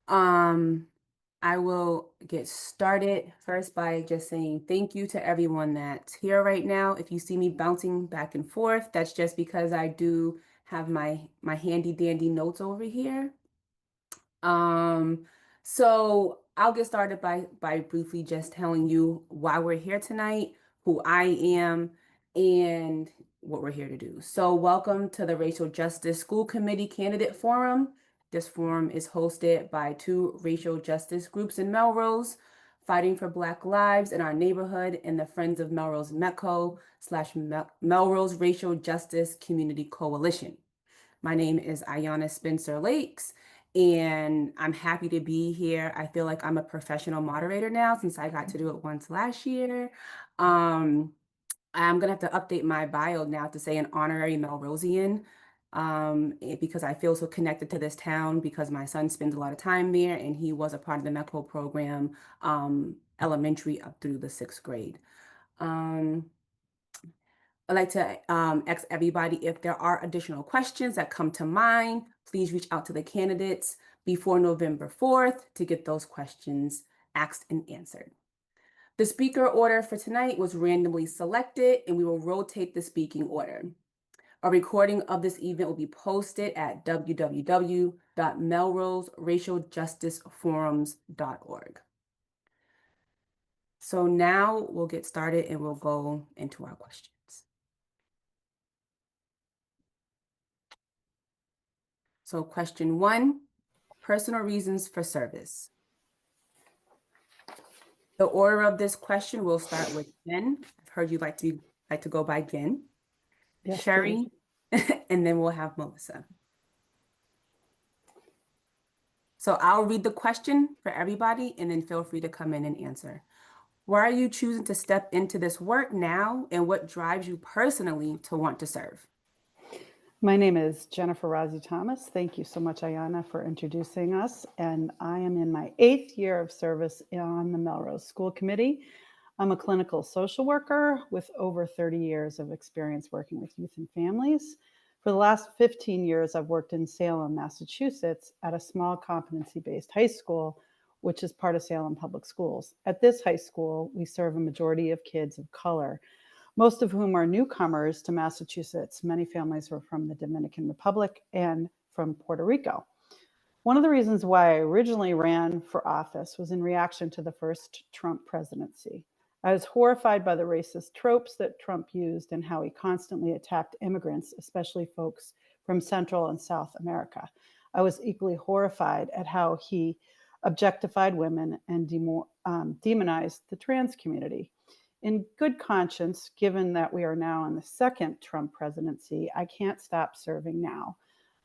Um, I will get started first by just saying thank you to everyone that's here right now. If you see me bouncing back and forth, that's just because I do have my handy dandy notes over here. Um, so I'll get started by briefly just telling you why we're here tonight, who I am, and what we're here to do. So welcome to the Racial Justice School Committee Candidate Forum. This forum is hosted by two racial justice groups in Melrose, Fighting for Black Lives in Our Neighborhood and the Friends of Melrose METCO slash Melrose Racial Justice Community Coalition. My name is Ayana Spencer Lakes, and I'm happy to be here. I feel like I'm a professional moderator now since I got to do it once last year. Um, I'm gonna have to update my bio now to say an honorary Melrosian, because I feel so connected to this town because my son spends a lot of time there and he was a part of the MECO program, elementary up through the sixth grade. Um, I'd like to ask everybody if there are additional questions that come to mind, please reach out to the candidates before November 4th to get those questions asked and answered. The speaker order for tonight was randomly selected and we will rotate the speaking order. A recording of this event will be posted at www.melroseracialjusticeforums.org. So now we'll get started and we'll go into our questions. So question 1, personal reasons for service. The order of this question will start with Jen. I've heard you like to go by Jen. Yes, Sherry, and then we'll have Melissa. So I'll read the question for everybody and then feel free to come in and answer. Why are you choosing to step into this work now and what drives you personally to want to serve? My name is Jennifer Rozzi Thomas. Thank you so much, Ayana, for introducing us. And I am in my 8th year of service on the Melrose School Committee. I'm a clinical social worker with over 30 years of experience working with youth and families. For the last 15 years, I've worked in Salem, Massachusetts at a small competency-based high school, which is part of Salem Public Schools. At this high school, we serve a majority of kids of color, most of whom are newcomers to Massachusetts. Many families were from the Dominican Republic and from Puerto Rico. One of the reasons why I originally ran for office was in reaction to the first Trump presidency. I was horrified by the racist tropes that Trump used and how he constantly attacked immigrants, especially folks from Central and South America. I was equally horrified at how he objectified women and demonized the trans community. In good conscience, given that we are now in the second Trump presidency, I can't stop serving now.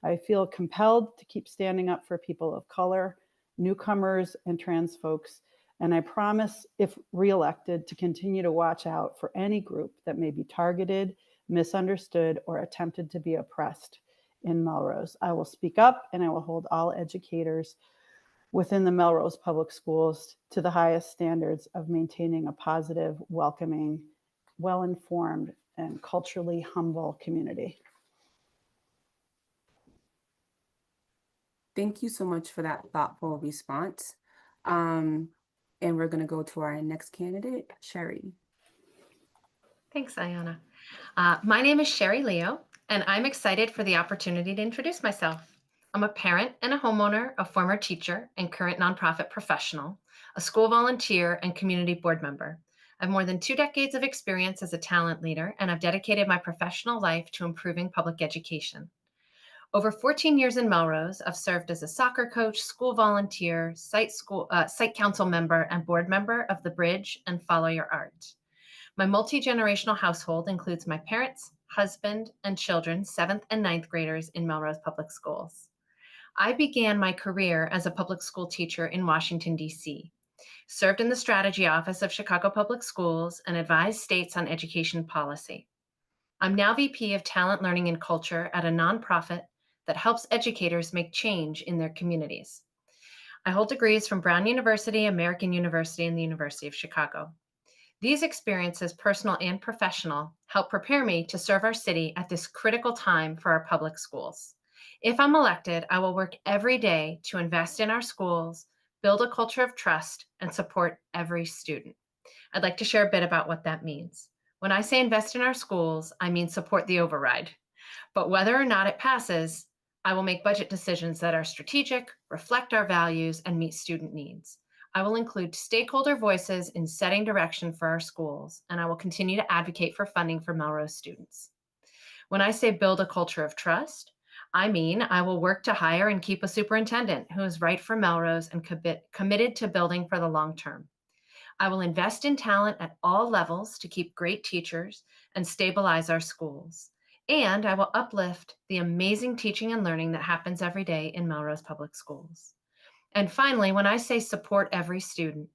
I feel compelled to keep standing up for people of color, newcomers, and trans folks. And I promise, if reelected, to continue to watch out for any group that may be targeted, misunderstood, or attempted to be oppressed in Melrose. I will speak up and I will hold all educators within the Melrose Public Schools to the highest standards of maintaining a positive, welcoming, well-informed, and culturally humble community. Thank you so much for that thoughtful response. And we're going to go to our next candidate, Sherry. Thanks, Ayana. My name is Sherry Leo, and I'm excited for the opportunity to introduce myself. I'm a parent and a homeowner, a former teacher and current nonprofit professional, a school volunteer, and community board member. I have more than 2 decades of experience as a talent leader, and I've dedicated my professional life to improving public education. Over 14 years in Melrose, I've served as a soccer coach, school volunteer, site council member, and board member of The Bridge and Follow Your Art. My multi-generational household includes my parents, husband, and children, 7th and 9th graders in Melrose Public Schools. I began my career as a public school teacher in Washington, D.C., served in the strategy office of Chicago Public Schools, and advised states on education policy. I'm now VP of Talent, Learning, and Culture at a nonprofit that helps educators make change in their communities. I hold degrees from Brown University, American University, and the University of Chicago. These experiences, personal and professional, help prepare me to serve our city at this critical time for our public schools. If I'm elected, I will work every day to invest in our schools, build a culture of trust, and support every student. I'd like to share a bit about what that means. When I say invest in our schools, I mean support the override. But whether or not it passes, I will make budget decisions that are strategic, reflect our values, and meet student needs. I will include stakeholder voices in setting direction for our schools, and I will continue to advocate for funding for Melrose students. When I say build a culture of trust, I mean I will work to hire and keep a superintendent who is right for Melrose and committed to building for the long term. I will invest in talent at all levels to keep great teachers and stabilize our schools. And I will uplift the amazing teaching and learning that happens every day in Melrose Public Schools. And finally, when I say support every student,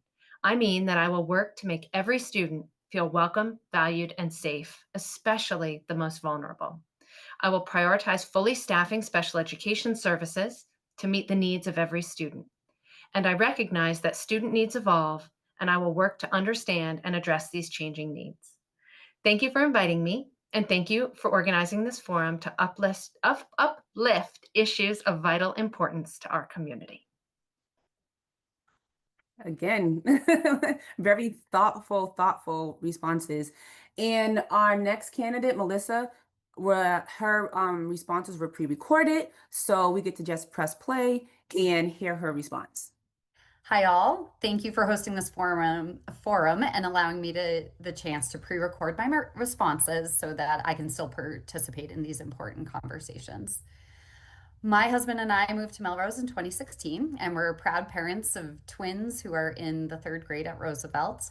I mean that I will work to make every student feel welcome, valued, and safe, especially the most vulnerable. I will prioritize fully staffing special education services to meet the needs of every student. And I recognize that student needs evolve, and I will work to understand and address these changing needs. Thank you for inviting me, and thank you for organizing this forum to uplift issues of vital importance to our community. Again, very thoughtful responses. And our next candidate, Melissa, her responses were pre-recorded, so we get to just press play and hear her response. Hi all, thank you for hosting this forum and allowing me the chance to pre-record my responses so that I can still participate in these important conversations. My husband and I moved to Melrose in 2016, and we're proud parents of twins who are in the 3rd grade at Roosevelt.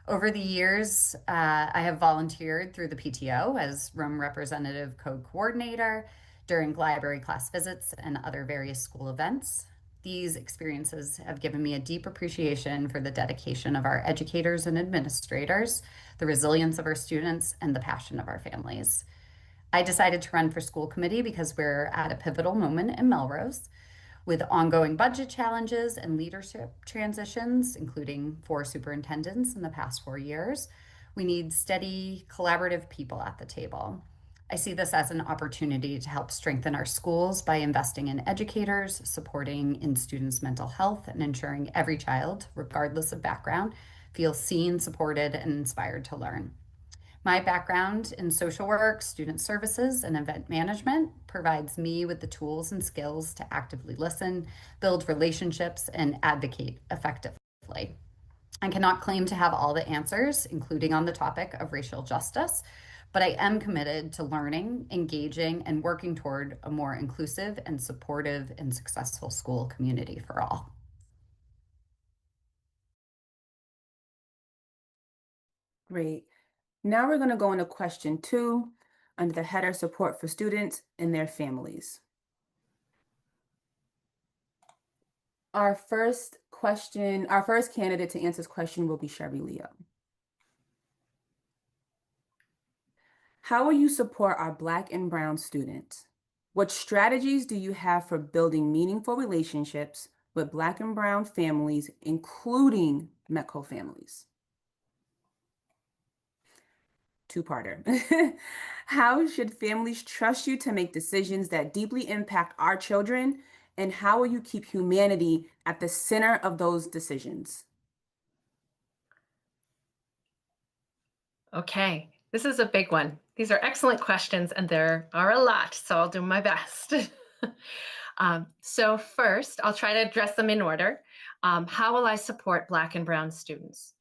Over the years, I have volunteered through the PTO as room representative code coordinator during library class visits and other various school events. These experiences have given me a deep appreciation for the dedication of our educators and administrators, the resilience of our students, and the passion of our families. I decided to run for school committee because we're at a pivotal moment in Melrose with ongoing budget challenges and leadership transitions, including 4 superintendents in the past 4 years. We need steady, collaborative people at the table. I see this as an opportunity to help strengthen our schools by investing in educators, supporting in students' mental health, and ensuring every child, regardless of background, feels seen, supported, and inspired to learn. My background in social work, student services, and event management provides me with the tools and skills to actively listen, build relationships, and advocate effectively. I cannot claim to have all the answers, including on the topic of racial justice, but I am committed to learning, engaging, and working toward a more inclusive and supportive and successful school community for all. Great. Now we're going to go into question 2 under the header support for students and their families. Our first candidate to answer this question will be Sherry Leo. How will you support our Black and Brown students? What strategies do you have for building meaningful relationships with Black and Brown families, including METCO families? Two-parter. How should families trust you to make decisions that deeply impact our children? And how will you keep humanity at the center of those decisions? Okay, this is a big one. These are excellent questions, and there are a lot, so I'll do my best. So first, I'll try to address them in order. How will I support Black and Brown students?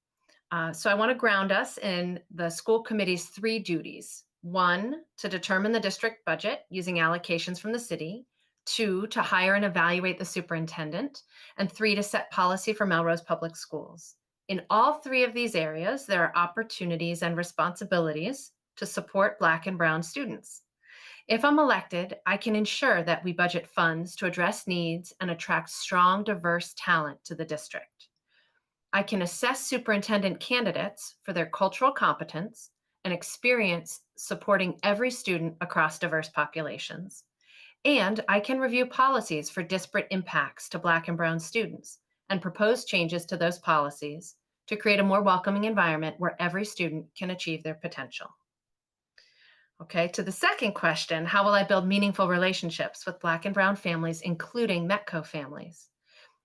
So I want to ground us in the school committee's 3 duties. 1, to determine the district budget using allocations from the city. 2, to hire and evaluate the superintendent. And 3, to set policy for Melrose Public Schools. In all 3 of these areas, there are opportunities and responsibilities to support Black and Brown students. If I'm elected, I can ensure that we budget funds to address needs and attract strong, diverse talent to the district. I can assess superintendent candidates for their cultural competence and experience supporting every student across diverse populations. And I can review policies for disparate impacts to Black and Brown students and propose changes to those policies to create a more welcoming environment where every student can achieve their potential. Okay, to the second question, how will I build meaningful relationships with Black and Brown families, including METCO families?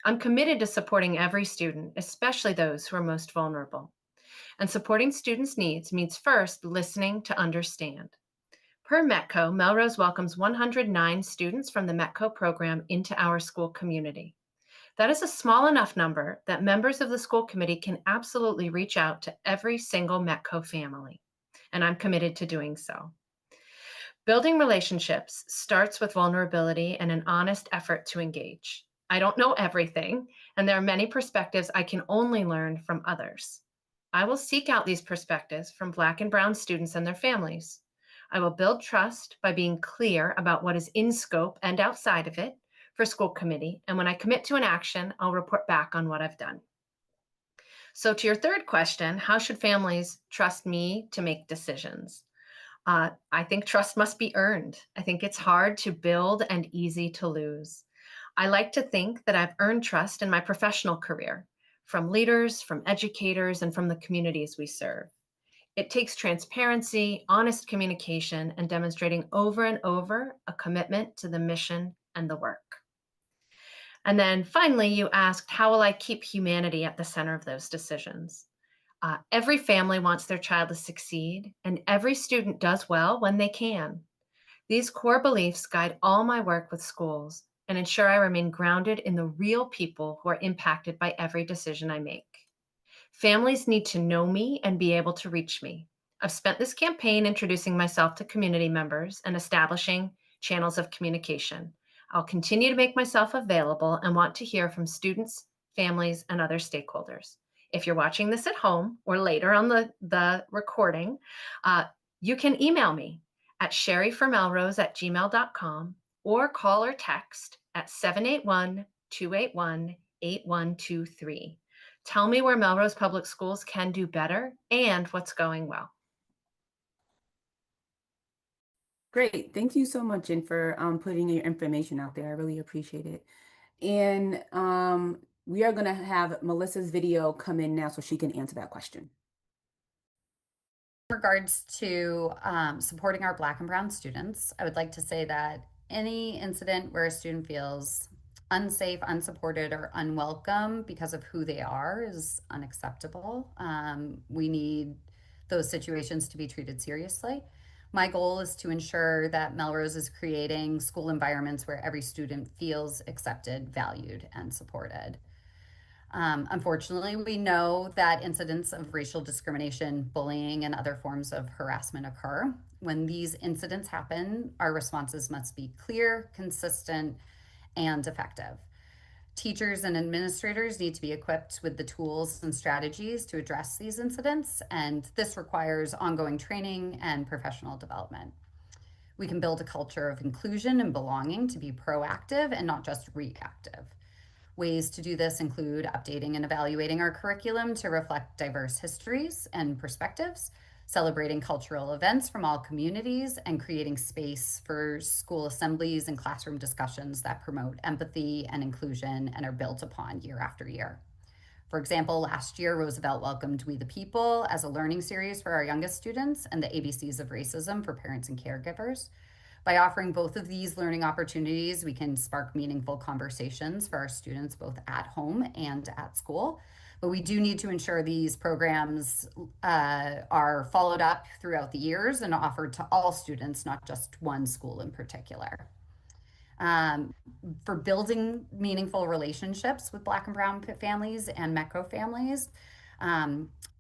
I'm committed to supporting every student, especially those who are most vulnerable. And supporting students' needs means first listening to understand. Per METCO, Melrose welcomes 109 students from the METCO program into our school community. That is a small enough number that members of the school committee can absolutely reach out to every single METCO family, and I'm committed to doing so. Building relationships starts with vulnerability and an honest effort to engage. I don't know everything, and there are many perspectives I can only learn from others. I will seek out these perspectives from Black and Brown students and their families. I will build trust by being clear about what is in scope and outside of it for school committee, and when I commit to an action, I'll report back on what I've done. So to your third question, how should families trust me to make decisions? I think trust must be earned. I think it's hard to build and easy to lose. I like to think that I've earned trust in my professional career from leaders, from educators, and from the communities we serve. It takes transparency, honest communication, and demonstrating over and over a commitment to the mission and the work. And then finally, you asked, how will I keep humanity at the center of those decisions? Every family wants their child to succeed, and every student does well when they can. These core beliefs guide all my work with schools and ensure I remain grounded in the real people who are impacted by every decision I make. Families need to know me and be able to reach me. I've spent this campaign introducing myself to community members and establishing channels of communication. I'll continue to make myself available and want to hear from students, families, and other stakeholders. If you're watching this at home or later on the recording, you can email me at sherryformelrose@gmail.com or call or text at 781-281-8123. Tell me where Melrose Public Schools can do better and what's going well. Great. Thank you so much, Jen, for putting your information out there. I really appreciate it. And we are going to have Melissa's video come in now so she can answer that question. In regards to supporting our Black and Brown students, I would like to say that any incident where a student feels unsafe, unsupported, or unwelcome because of who they are is unacceptable. We need those situations to be treated seriously. My goal is to ensure that Melrose is creating school environments where every student feels accepted, valued, and supported. Unfortunately, we know that incidents of racial discrimination, bullying, and other forms of harassment occur. When these incidents happen, our responses must be clear, consistent, and effective. Teachers and administrators need to be equipped with the tools and strategies to address these incidents, and this requires ongoing training and professional development. We can build a culture of inclusion and belonging to be proactive and not just reactive. Ways to do this include updating and evaluating our curriculum to reflect diverse histories and perspectives, celebrating cultural events from all communities, and creating space for school assemblies and classroom discussions that promote empathy and inclusion and are built upon year after year. For example, last year, Roosevelt welcomed We the People as a learning series for our youngest students and the ABCs of Racism for parents and caregivers. By offering both of these learning opportunities, we can spark meaningful conversations for our students both at home and at school. But we do need to ensure these programs are followed up throughout the years and offered to all students, not just one school in particular. For building meaningful relationships with Black and Brown families and METCO families,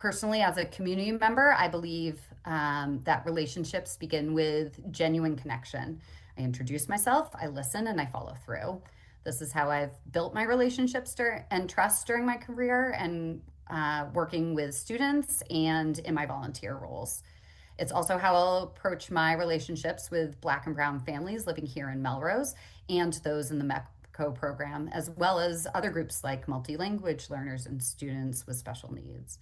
personally, as a community member, I believe that relationships begin with genuine connection. I introduce myself, I listen, and I follow through. This is how I've built my relationships and trust during my career and working with students and in my volunteer roles. It's also how I'll approach my relationships with Black and Brown families living here in Melrose and those in the METCO program, as well as other groups like multi-language learners and students with special needs.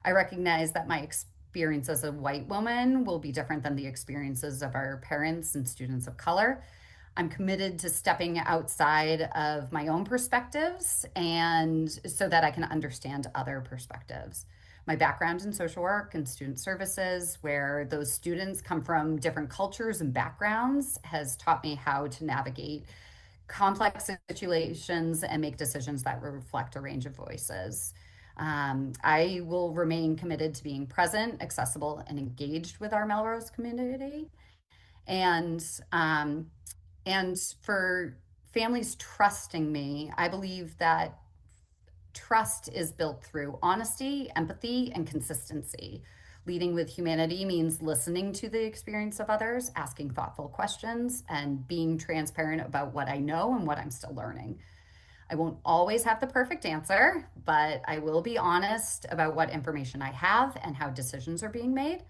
I recognize that my experience as a white woman will be different than the experiences of our parents and students of color. I'm committed to stepping outside of my own perspectives and so that I can understand other perspectives. My background in social work and student services, where those students come from different cultures and backgrounds, has taught me how to navigate complex situations and make decisions that reflect a range of voices. I will remain committed to being present, accessible, and engaged with our Melrose community. And and for families trusting me, I believe that trust is built through honesty, empathy, and consistency. Leading with humanity means listening to the experience of others, asking thoughtful questions, and being transparent about what I know and what I'm still learning. I won't always have the perfect answer, but I will be honest about what information I have and how decisions are being made.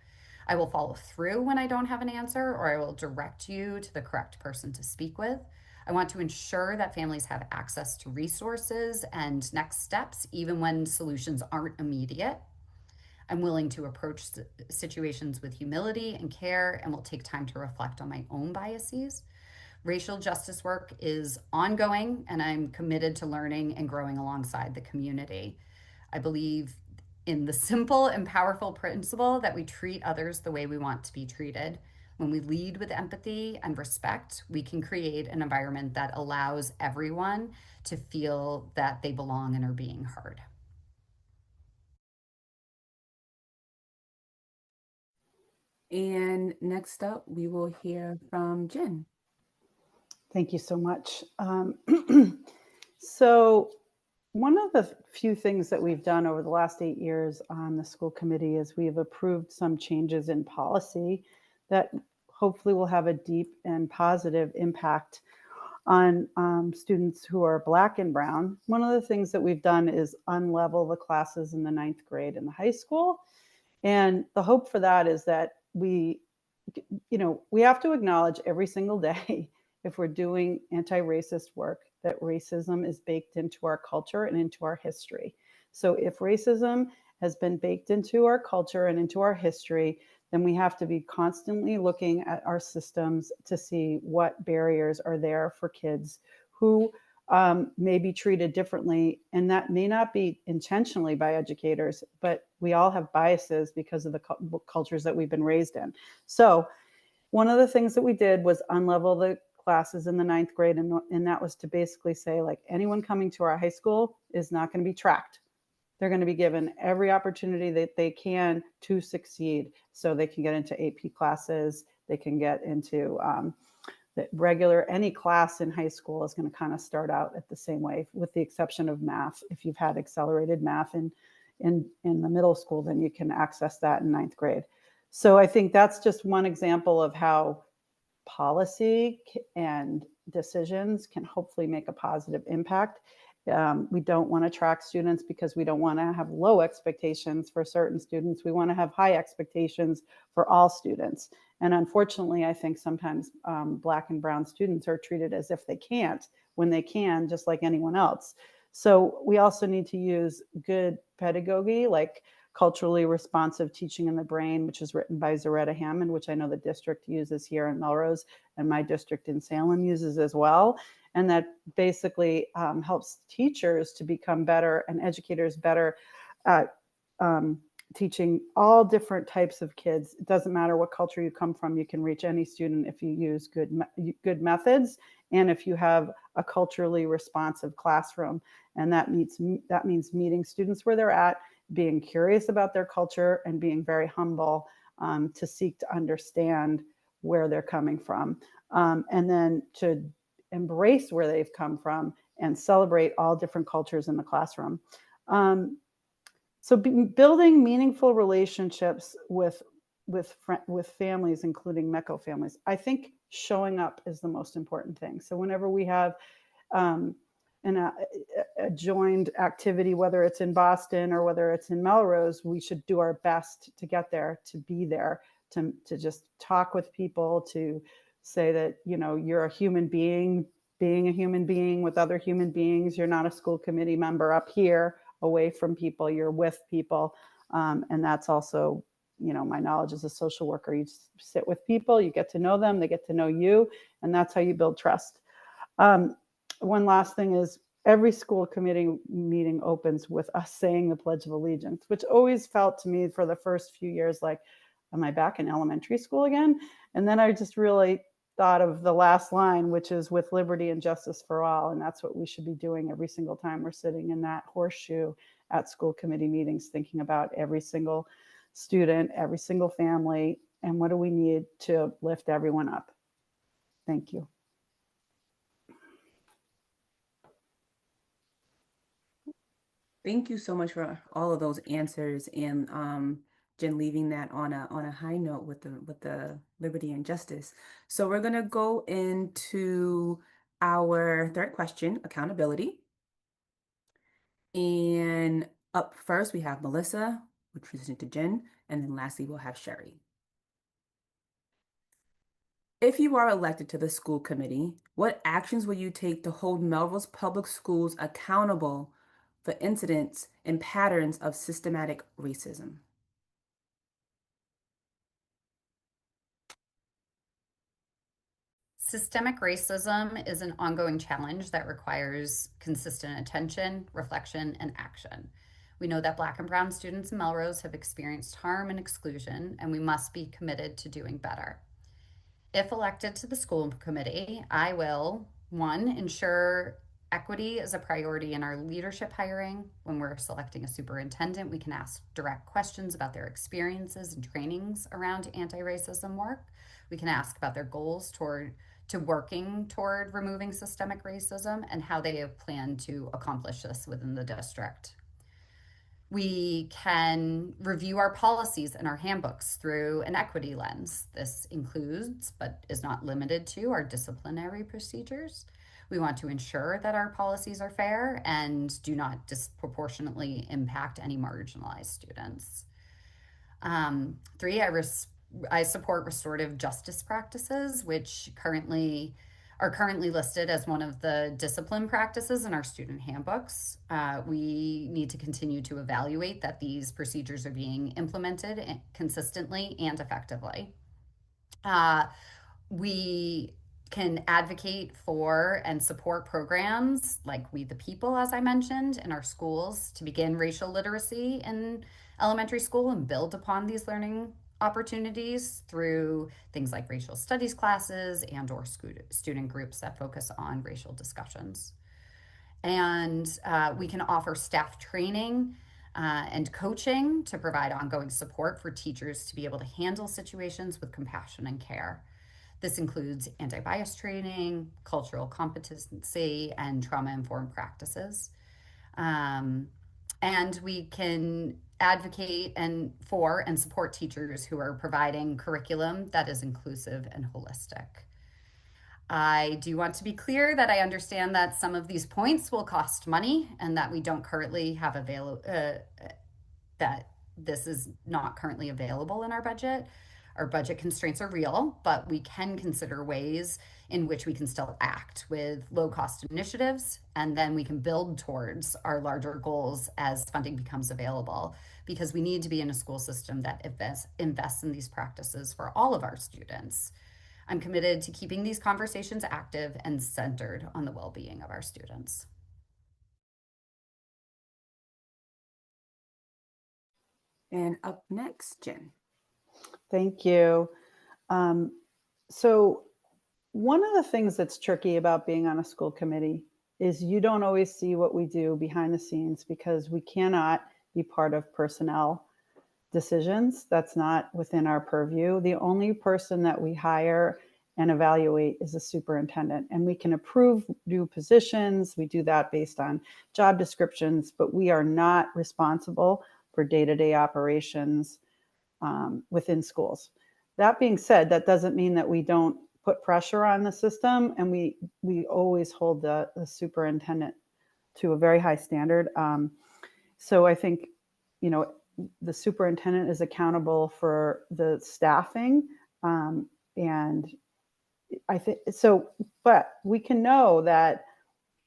I will follow through when I don't have an answer, or I will direct you to the correct person to speak with. I want to ensure that families have access to resources and next steps, even when solutions aren't immediate. I'm willing to approach situations with humility and care, and will take time to reflect on my own biases. Racial justice work is ongoing, and I'm committed to learning and growing alongside the community. I believe in the simple and powerful principle that we treat others the way we want to be treated. When we lead with empathy and respect, we can create an environment that allows everyone to feel that they belong and are being heard. And next up, we will hear from Jen. Thank you so much. So one of the few things that we've done over the last 8 years on the school committee is we've approved some changes in policy that hopefully will have a deep and positive impact on students who are Black and Brown. One of the things that we've done is unlevel the classes in the 9th grade in the high school. And the hope for that is that we have to acknowledge every single day, if we're doing anti-racist work, that racism is baked into our culture and into our history. So if racism has been baked into our culture and into our history, then we have to be constantly looking at our systems to see what barriers are there for kids who may be treated differently. And that may not be intentionally by educators, but we all have biases because of the cultures that we've been raised in. So one of the things that we did was unlevel the classes in the 9th grade. And that was to basically say, like, anyone coming to our high school is not going to be tracked. They're going to be given every opportunity that they can to succeed. So they can get into AP classes, they can get into the regular, any class in high school is going to kind of start out at the same way, with the exception of math. If you've had accelerated math in the middle school, then you can access that in 9th grade. So I think that's just one example of how policy and decisions can hopefully make a positive impact. We don't want to track students because we don't want to have low expectations for certain students. We want to have high expectations for all students. And unfortunately, I think sometimes Black and Brown students are treated as if they can't, when they can, just like anyone else. So we also need to use good pedagogy, like culturally responsive teaching in the brain, which is written by Zaretta Hammond, which I know the district uses here in Melrose, and my district in Salem uses as well. And that basically helps teachers to become better and educators better at teaching all different types of kids. It doesn't matter what culture you come from, you can reach any student if you use good methods, and if you have a culturally responsive classroom. And that means meeting students where they're at, being curious about their culture, and being very humble to seek to understand where they're coming from, and then to embrace where they've come from and celebrate all different cultures in the classroom. So building meaningful relationships with families, including MECO families, I think showing up is the most important thing. So whenever we have a joined activity, whether it's in Boston or whether it's in Melrose, we should do our best to get there, to be there, to just talk with people, to say that, you're a human being, being a human being with other human beings. You're not a school committee member up here away from people, you're with people. And that's also, my knowledge as a social worker. You sit with people, you get to know them, they get to know you, and that's how you build trust. One last thing is, every school committee meeting opens with us saying the Pledge of Allegiance, which always felt to me for the first few years like, am I back in elementary school again? And then I just really thought of the last line, which is with liberty and justice for all. And that's what we should be doing every single time we're sitting in that horseshoe at school committee meetings, thinking about every single student, every single family, and what do we need to lift everyone up. Thank you. Thank you so much for all of those answers, and Jen, leaving that on a high note with the liberty and justice. So we're gonna go into our third question, accountability. And up first we have Melissa, we'll transition to Jen, and then lastly we'll have Sherry. If you are elected to the school committee, what actions will you take to hold Melrose Public Schools accountable for incidents and patterns of systematic racism? Systemic racism is an ongoing challenge that requires consistent attention, reflection, and action. We know that Black and Brown students in Melrose have experienced harm and exclusion, and we must be committed to doing better. If elected to the school committee, I will, one, ensure equity is a priority in our leadership hiring. When we're selecting a superintendent, we can ask direct questions about their experiences and trainings around anti-racism work. We can ask about their goals to working toward removing systemic racism and how they have planned to accomplish this within the district. We can review our policies and our handbooks through an equity lens. This includes, but is not limited to, our disciplinary procedures. We want to ensure that our policies are fair and do not disproportionately impact any marginalized students. Three, I support restorative justice practices, which are currently listed as one of the discipline practices in our student handbooks. We need to continue to evaluate that these procedures are being implemented consistently and effectively. We can advocate for and support programs like We the People, as I mentioned, in our schools to begin racial literacy in elementary school and build upon these learning opportunities through things like racial studies classes and or student groups that focus on racial discussions. And we can offer staff training and coaching to provide ongoing support for teachers to be able to handle situations with compassion and care. This includes anti-bias training, cultural competency, and trauma-informed practices. And we can advocate for and support teachers who are providing curriculum that is inclusive and holistic. I do want to be clear that I understand that some of these points will cost money and that we don't currently have that this is not currently available in our budget. Our budget constraints are real, but we can consider ways in which we can still act with low-cost initiatives, and then we can build towards our larger goals as funding becomes available, because we need to be in a school system that invests in these practices for all of our students. I'm committed to keeping these conversations active and centered on the well-being of our students. And up next, Jen. Thank you. So one of the things that's tricky about being on a school committee is you don't always see what we do behind the scenes because we cannot be part of personnel decisions. That's not within our purview. The only person that we hire and evaluate is a superintendent, and we can approve new positions. We do that based on job descriptions, but we are not responsible for day-to-day operations within schools. That being said, that doesn't mean that we don't put pressure on the system, and we always hold the superintendent to a very high standard. So I think, the superintendent is accountable for the staffing, and I think so. But we can know that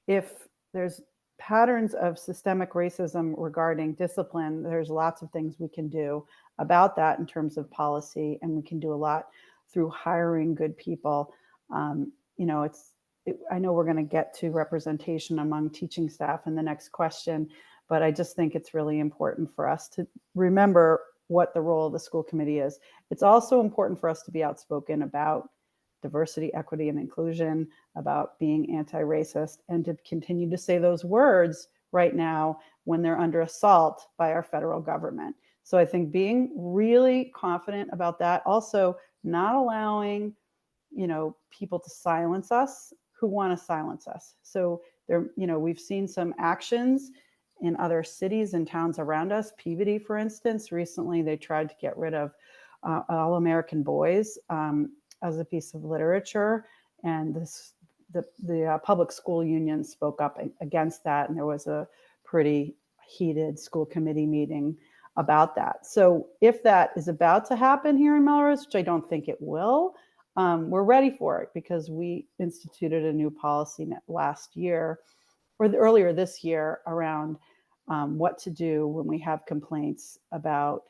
if there's patterns of systemic racism regarding discipline, there's lots of things we can do about that in terms of policy, and we can do a lot through hiring good people. I know we're going to get to representation among teaching staff in the next question, but I just think it's really important for us to remember what the role of the school committee is. It's also important for us to be outspoken about diversity, equity, and inclusion, about being anti-racist, and to continue to say those words right now when they're under assault by our federal government. So I think being really confident about that, also not allowing, people to silence us who want to silence us. So there, we've seen some actions in other cities and towns around us. Peabody, for instance, recently they tried to get rid of All American Boys as a piece of literature, and the public school union spoke up against that, and there was a pretty heated school committee meeting about that. So if that is about to happen here in Melrose, which I don't think it will, we're ready for it because we instituted a new policy last year or earlier this year around what to do when we have complaints about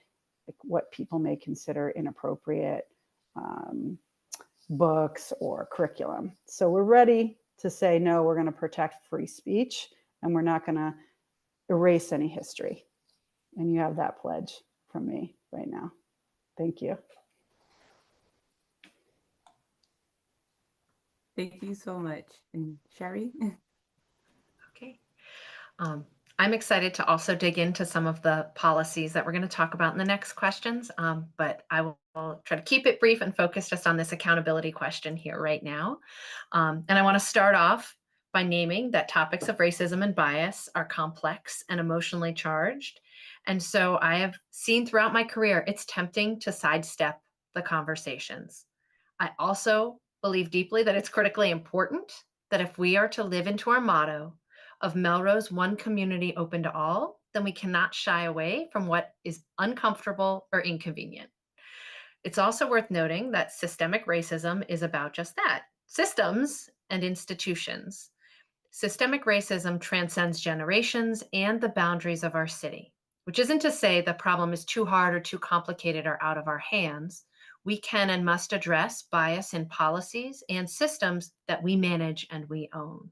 what people may consider inappropriate books or curriculum. So we're ready to say, no, we're going to protect free speech and we're not going to erase any history. And you have that pledge from me right now. Thank you. Thank you so much. And Sherry? Okay. I'm excited to also dig into some of the policies that we're going to talk about in the next questions, but I will try to keep it brief and focus just on this accountability question here right now. And I want to start off by naming that topics of racism and bias are complex and emotionally charged. And so I have seen throughout my career, it's tempting to sidestep the conversations. I also believe deeply that it's critically important that if we are to live into our motto of Melrose, one community open to all, then we cannot shy away from what is uncomfortable or inconvenient. It's also worth noting that systemic racism is about just that, systems and institutions. Systemic racism transcends generations and the boundaries of our city, which isn't to say the problem is too hard or too complicated or out of our hands. We can and must address bias in policies and systems that we manage and we own.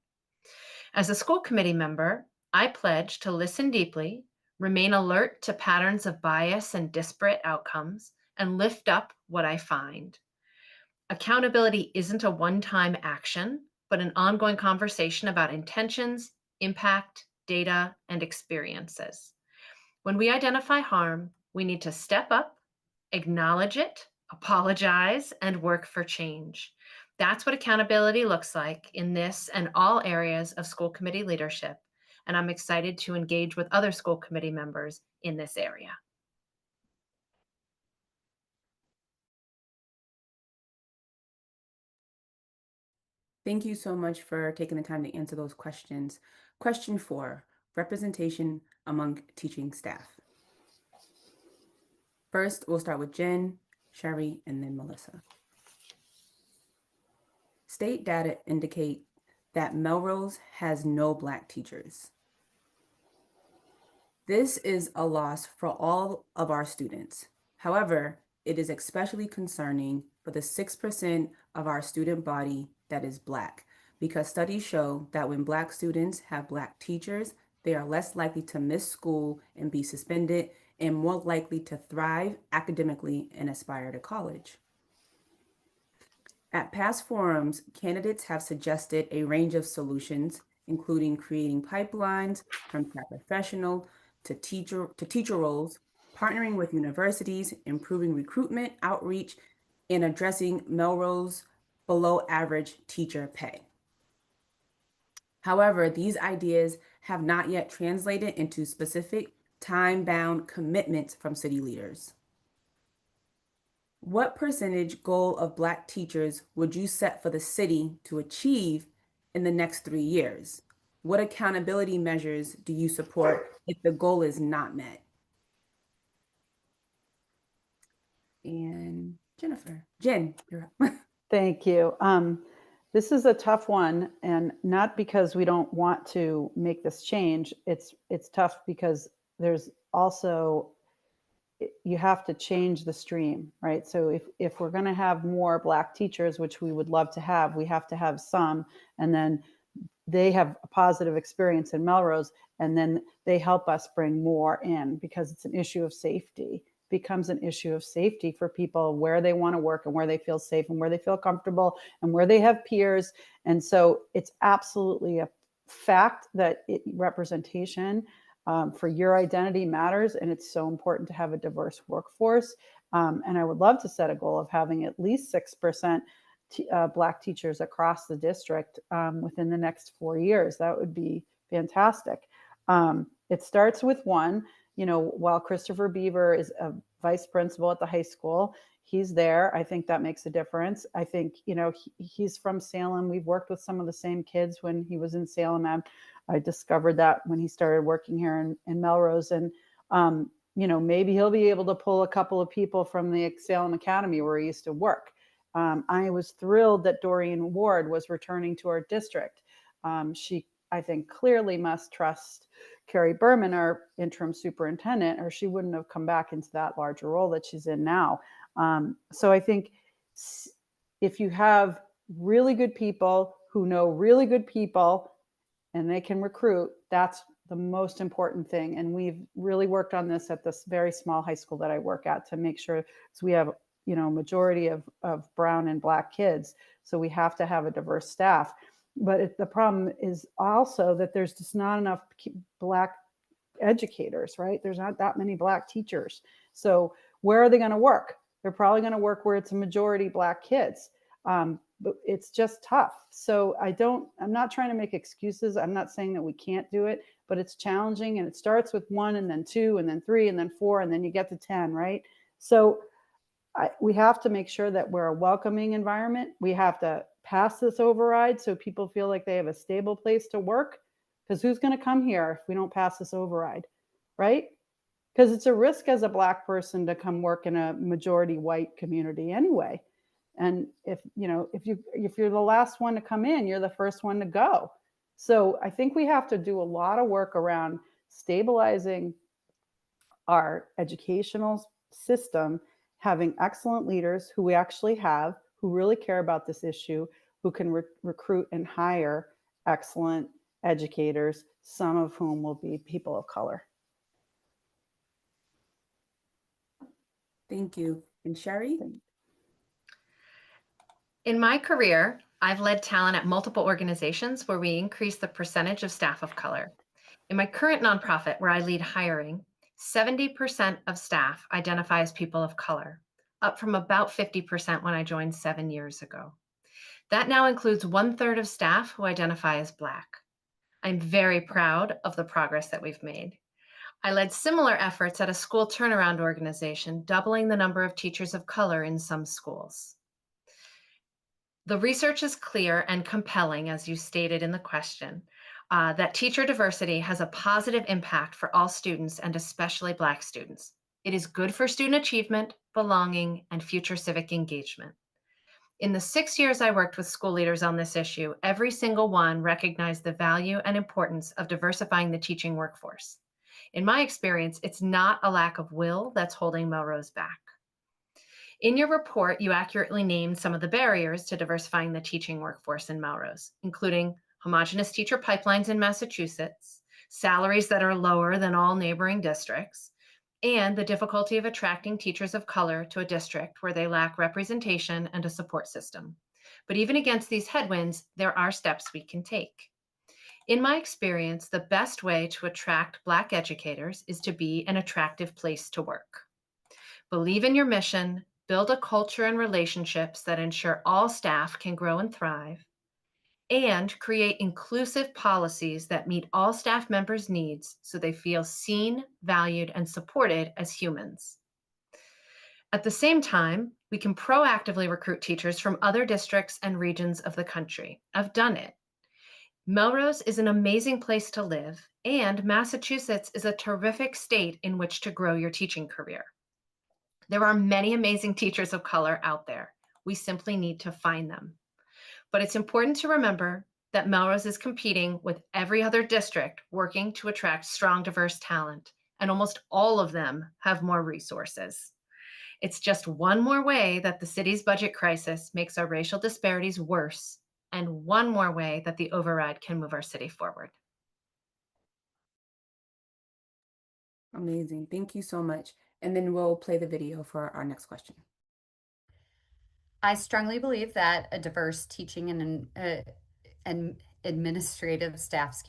As a school committee member, I pledge to listen deeply, remain alert to patterns of bias and disparate outcomes, and lift up what I find. Accountability isn't a one-time action, but an ongoing conversation about intentions, impact, data, and experiences. When we identify harm, we need to step up, acknowledge it, apologize, and work for change. That's what accountability looks like in this and all areas of school committee leadership. And I'm excited to engage with other school committee members in this area. Thank you so much for taking the time to answer those questions. Question 4, representation among teaching staff. First, we'll start with Jen, Sherry, and then Melissa. State data indicate that Melrose has no Black teachers. This is a loss for all of our students. However, it is especially concerning for the 6% of our student body that is Black, because studies show that when Black students have Black teachers, they are less likely to miss school and be suspended and more likely to thrive academically and aspire to college. At past forums, candidates have suggested a range of solutions, including creating pipelines from paraprofessional to teacher roles, partnering with universities, improving recruitment, outreach, and addressing Melrose below average teacher pay. However, these ideas have not yet translated into specific time-bound commitments from city leaders. What percentage goal of Black teachers would you set for the city to achieve in the next 3 years? What accountability measures do you support if the goal is not met? And Jen, you're up. Thank you. This is a tough one, and not because we don't want to make this change. It's tough because there's also you have to change the stream, right? So if we're going to have more Black teachers, which we would love to have, we have to have some, and then they have a positive experience in Melrose, and then they help us bring more in, because it's an issue of safety. It becomes an issue of safety for people, where they want to work and where they feel safe and where they feel comfortable and where they have peers. And so it's absolutely a fact that representation for your identity matters, and it's so important to have a diverse workforce. And I would love to set a goal of having at least 6% Black teachers across the district within the next 4 years. That would be fantastic. It starts with one. While Christopher Beaver is a vice principal at the high school, he's there. I think that makes a difference. I think, he's from Salem. We've worked with some of the same kids when he was in Salem. I discovered that when he started working here in Melrose. And, maybe he'll be able to pull a couple of people from the Salem Academy where he used to work. I was thrilled that Doreen Ward was returning to our district. She, I think, clearly must trust Carrie Berman, our interim superintendent, or she wouldn't have come back into that larger role that she's in now. So I think if you have really good people who know really good people and they can recruit, that's the most important thing. And we've really worked on this at this very small high school that I work at to make sure we have majority of brown and Black kids. So we have to have a diverse staff. But the problem is also that there's just not enough Black educators, right? There's not that many Black teachers. So where are they going to work? They're probably going to work where it's a majority Black kids. But it's just tough. So I'm not trying to make excuses. I'm not saying that we can't do it, but it's challenging, and it starts with 1 and then 2 and then 3 and then 4 and then you get to 10, right? So we have to make sure that we're a welcoming environment. We have to pass this override so people feel like they have a stable place to work, because who's going to come here if we don't pass this override, right? Because it's a risk as a Black person to come work in a majority white community anyway. And if you're the last one to come in, you're the first one to go. So I think we have to do a lot of work around stabilizing our educational system, having excellent leaders who we actually have, who really care about this issue, who can recruit and hire excellent educators, some of whom will be people of color. Thank you. And Sherry? In my career, I've led talent at multiple organizations where we increase the percentage of staff of color. In my current nonprofit, where I lead hiring, 70% of staff identify as people of color, up from about 50% when I joined 7 years ago. That now includes 1/3 of staff who identify as Black. I'm very proud of the progress that we've made. I led similar efforts at a school turnaround organization, doubling the number of teachers of color in some schools. The research is clear and compelling, as you stated in the question, that teacher diversity has a positive impact for all students and especially Black students. It is good for student achievement, belonging, and future civic engagement. In the 6 years I worked with school leaders on this issue, every single one recognized the value and importance of diversifying the teaching workforce. In my experience, it's not a lack of will that's holding Melrose back. In your report, you accurately named some of the barriers to diversifying the teaching workforce in Melrose, including homogeneous teacher pipelines in Massachusetts, salaries that are lower than all neighboring districts, and the difficulty of attracting teachers of color to a district where they lack representation and a support system. But even against these headwinds, there are steps we can take. In my experience, the best way to attract Black educators is to be an attractive place to work. Believe in your mission, build a culture and relationships that ensure all staff can grow and thrive, and create inclusive policies that meet all staff members' needs so they feel seen, valued, and supported as humans. At the same time, we can proactively recruit teachers from other districts and regions of the country. I've done it. Melrose is an amazing place to live, and Massachusetts is a terrific state in which to grow your teaching career. There are many amazing teachers of color out there. We simply need to find them. But it's important to remember that Melrose is competing with every other district working to attract strong, diverse talent, and almost all of them have more resources. It's just one more way that the city's budget crisis makes our racial disparities worse, and one more way that the override can move our city forward. Amazing. Thank you so much. And then we'll play the video for our next question. I strongly believe that a diverse teaching and administrative staff,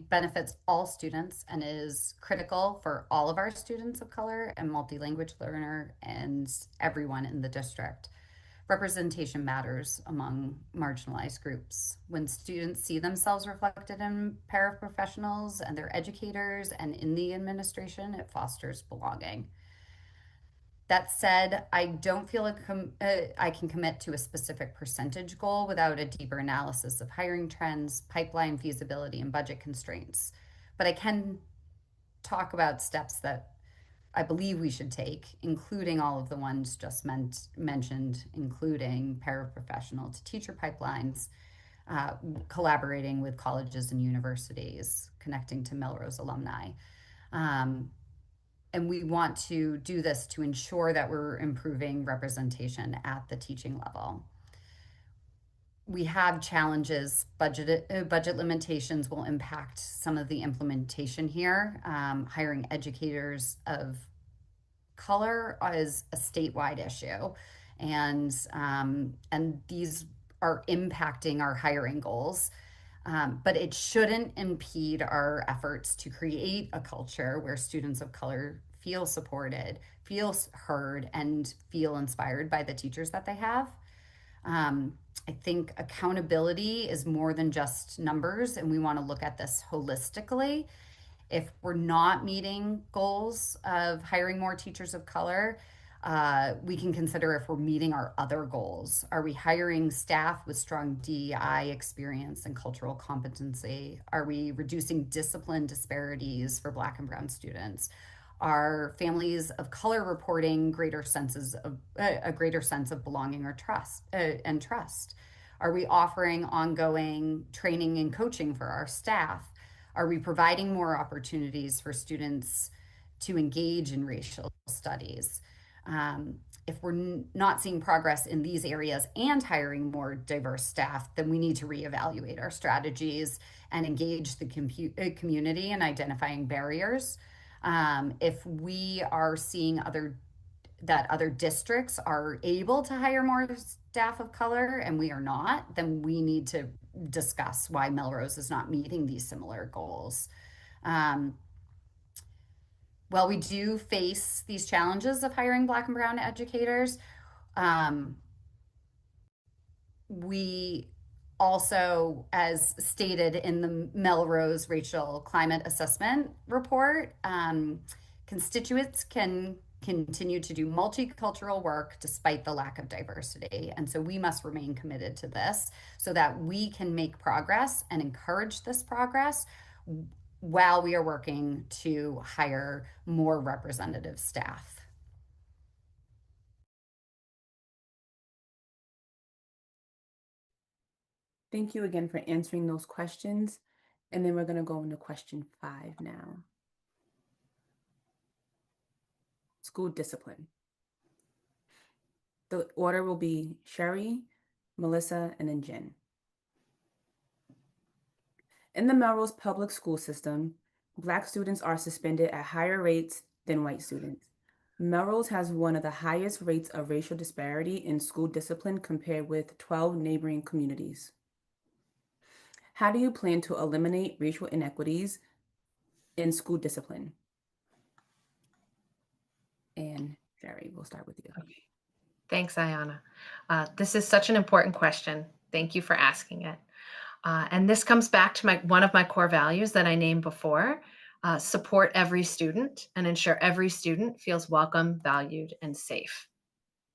benefits all students and is critical for all of our students of color and multi-language learner and everyone in the district. Representation matters among marginalized groups. When students see themselves reflected in paraprofessionals and their educators and in the administration, it fosters belonging. That said, I don't feel I can commit to a specific percentage goal without a deeper analysis of hiring trends, pipeline feasibility, and budget constraints. But I can talk about steps that I believe we should take, including all of the ones just mentioned, including paraprofessional to teacher pipelines, collaborating with colleges and universities, connecting to Melrose alumni. And we want to do this to ensure that we're improving representation at the teaching level. We have challenges. Budget limitations will impact some of the implementation here. Hiring educators of color is a statewide issue, and these are impacting our hiring goals. But it shouldn't impede our efforts to create a culture where students of color feel supported, feel heard, and feel inspired by the teachers that they have. I think accountability is more than just numbers, and we want to look at this holistically. If we're not meeting goals of hiring more teachers of color, we can consider if we're meeting our other goals. Are we hiring staff with strong DEI experience and cultural competency? Are we reducing discipline disparities for Black and Brown students? Are families of color reporting a greater sense of belonging or trust? Are we offering ongoing training and coaching for our staff? Are we providing more opportunities for students to engage in racial studies? If we're not seeing progress in these areas and hiring more diverse staff, then we need to reevaluate our strategies and engage the community in identifying barriers. If we are seeing that other districts are able to hire more staff of color and we are not, then we need to discuss why Melrose is not meeting these similar goals. While we do face these challenges of hiring Black and Brown educators, we also, as stated in the Melrose Racial Climate Assessment Report, constituents can continue to do multicultural work despite the lack of diversity. And so we must remain committed to this so that we can make progress and encourage this progress while we are working to hire more representative staff. Thank you again for answering those questions. And then we're going to go into question 5 now. School discipline. The order will be Sherry, Melissa, and then Jen. In the Melrose public school system, Black students are suspended at higher rates than white students. Melrose has one of the highest rates of racial disparity in school discipline compared with 12 neighboring communities. How do you plan to eliminate racial inequities in school discipline? And Sherry, we'll start with you. Okay. Thanks, Ayana. This is such an important question. Thank you for asking it. And this comes back to one of my core values that I named before, support every student and ensure every student feels welcome, valued, and safe.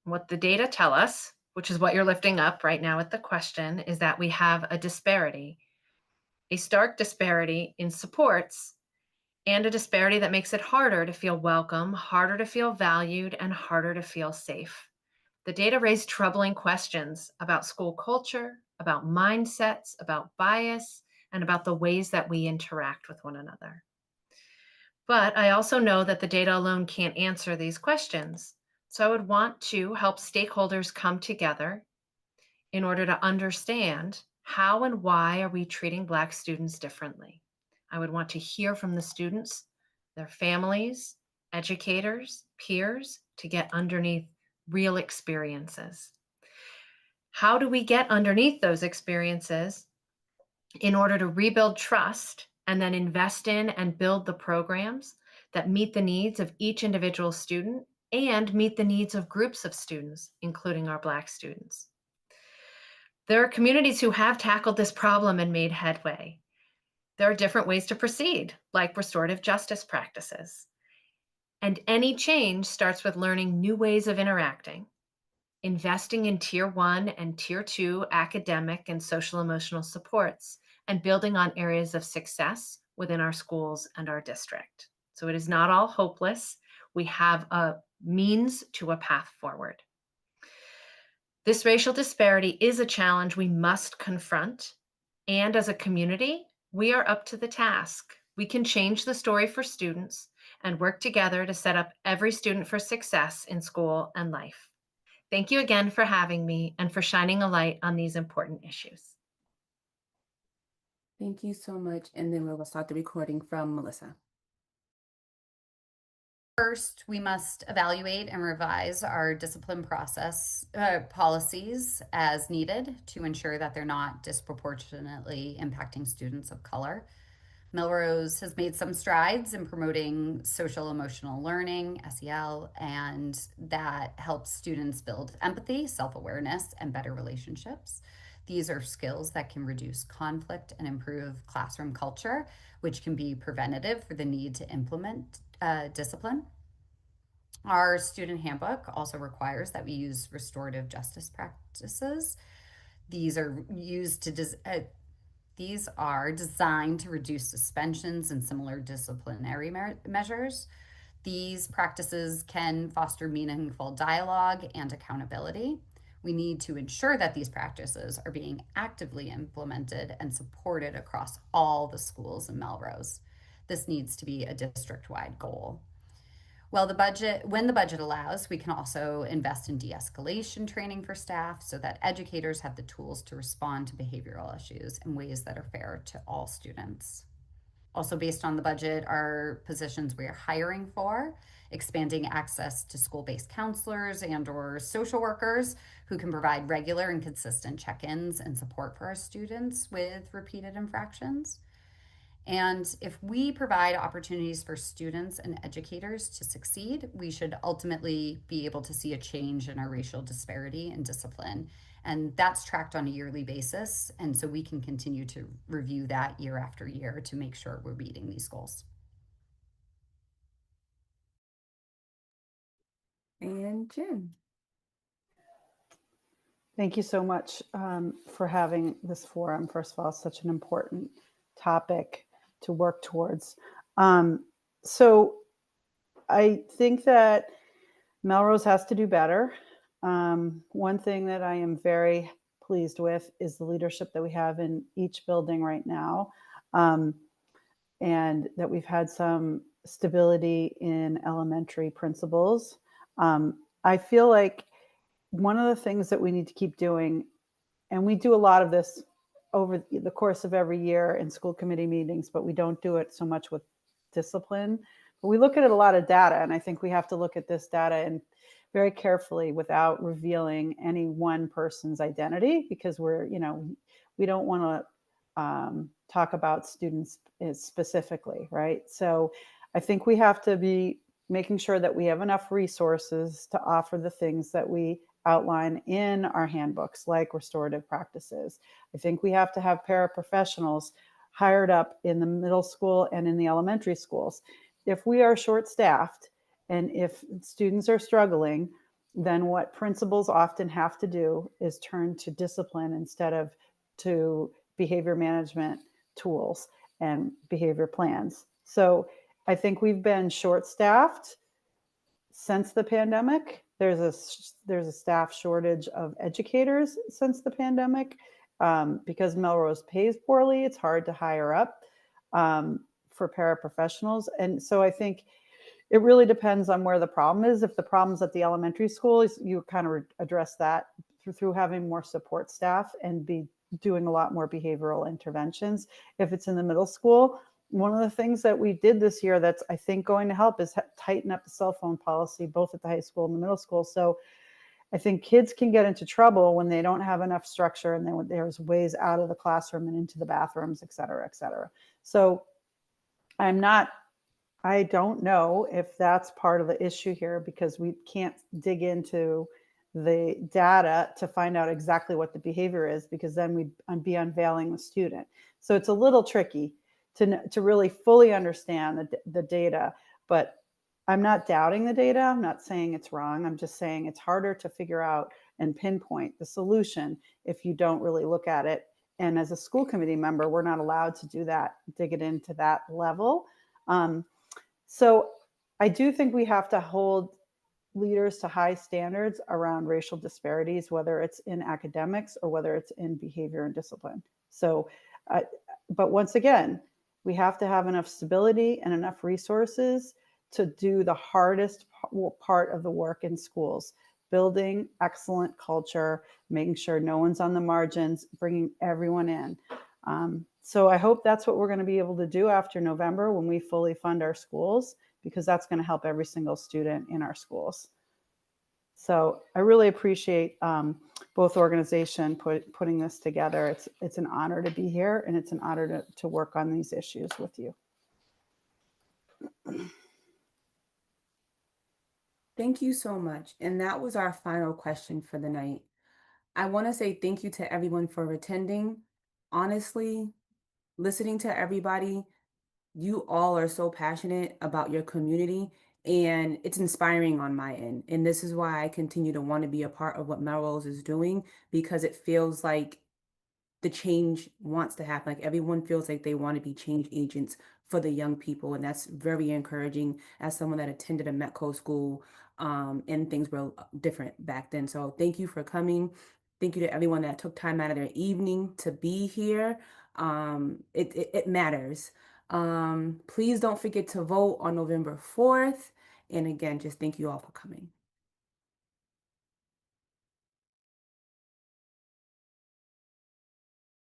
What the data tell us, which is what you're lifting up right now with the question, is that we have a disparity, a stark disparity in supports, and a disparity that makes it harder to feel welcome, harder to feel valued, and harder to feel safe. The data raised troubling questions about school culture, about mindsets, about bias, and about the ways that we interact with one another. But I also know that the data alone can't answer these questions. So I would want to help stakeholders come together in order to understand how and why are we treating Black students differently. I would want to hear from the students, their families, educators, peers, to get underneath real experiences. How do we get underneath those experiences in order to rebuild trust and then invest in and build the programs that meet the needs of each individual student and meet the needs of groups of students, including our Black students? There are communities who have tackled this problem and made headway. There are different ways to proceed, like restorative justice practices. And any change starts with learning new ways of interacting, investing in tier 1 and tier 2 academic and social emotional supports, and building on areas of success within our schools and our district. So it is not all hopeless. We have a means to a path forward. This racial disparity is a challenge we must confront. And as a community, we are up to the task. We can change the story for students and work together to set up every student for success in school and life. Thank you again for having me and for shining a light on these important issues. Thank you so much. And then we'll start the recording from Melissa. First, we must evaluate and revise our discipline process policies as needed to ensure that they're not disproportionately impacting students of color. Melrose has made some strides in promoting social emotional learning, SEL, and that helps students build empathy, self-awareness, and better relationships. These are skills that can reduce conflict and improve classroom culture, which can be preventative for the need to implement discipline. Our student handbook also requires that we use restorative justice practices. These are designed to reduce suspensions and similar disciplinary measures. These practices can foster meaningful dialogue and accountability. We need to ensure that these practices are being actively implemented and supported across all the schools in Melrose. This needs to be a district-wide goal. Well, when the budget allows, we can also invest in de-escalation training for staff so that educators have the tools to respond to behavioral issues in ways that are fair to all students. Also, based on the budget, are positions we are hiring for, expanding access to school-based counselors and/or social workers who can provide regular and consistent check-ins and support for our students with repeated infractions. And if we provide opportunities for students and educators to succeed, we should ultimately be able to see a change in our racial disparity and discipline. And that's tracked on a yearly basis. And so we can continue to review that year after year to make sure we're meeting these goals. And Jen. Thank you so much for having this forum. First of all, it's such an important topic to work towards. So I think that Melrose has to do better. One thing that I am very pleased with is the leadership that we have in each building right now, and that we've had some stability in elementary principals. I feel like one of the things that we need to keep doing, and we do a lot of this over the course of every year in school committee meetings, but we don't do it so much with discipline. But we look at a lot of data, and I think we have to look at this data and very carefully without revealing any one person's identity, because we don't want to talk about students specifically, right? So I think we have to be making sure that we have enough resources to offer the things that we outline in our handbooks, like restorative practices. I think we have to have paraprofessionals hired up in the middle school and in the elementary schools. If we are short-staffed and if students are struggling, then what principals often have to do is turn to discipline instead of to behavior management tools and behavior plans. So I think we've been short-staffed since the pandemic. There's a staff shortage of educators since the pandemic because Melrose pays poorly. It's hard to hire up for paraprofessionals. And so I think it really depends on where the problem is. If the problem's at the elementary school, you kind of address that through having more support staff and be doing a lot more behavioral interventions. If it's in the middle school, one of the things that we did this year that's, I think, going to help is tighten up the cell phone policy, both at the high school and the middle school. So I think kids can get into trouble when they don't have enough structure and then there's ways out of the classroom and into the bathrooms, et cetera, et cetera. So I don't know if that's part of the issue here, because we can't dig into the data to find out exactly what the behavior is, because then we'd be unveiling the student. So it's a little tricky to really fully understand the data, but I'm not doubting the data. I'm not saying it's wrong. I'm just saying it's harder to figure out and pinpoint the solution if you don't really look at it. And as a school committee member, we're not allowed to do that, dig it into that level. So I do think we have to hold leaders to high standards around racial disparities, whether it's in academics or whether it's in behavior and discipline. So, but once again, we have to have enough stability and enough resources to do the hardest part of the work in schools, building excellent culture, making sure no one's on the margins, bringing everyone in. So I hope that's what we're going to be able to do after November when we fully fund our schools, because that's going to help every single student in our schools. So I really appreciate both organizations putting this together. It's an honor to be here, and it's an honor to work on these issues with you. Thank you so much. And that was our final question for the night. I want to say thank you to everyone for attending. Honestly, listening to everybody, you all are so passionate about your community, and it's inspiring on my end. And this is why I continue to want to be a part of what Melrose is doing, because it feels like the change wants to happen. Like everyone feels like they want to be change agents for the young people. And that's very encouraging as someone that attended a Metco school, and things were different back then. So thank you for coming. Thank you to everyone that took time out of their evening to be here. It matters. Please don't forget to vote on November 4th. And again, just thank you all for coming.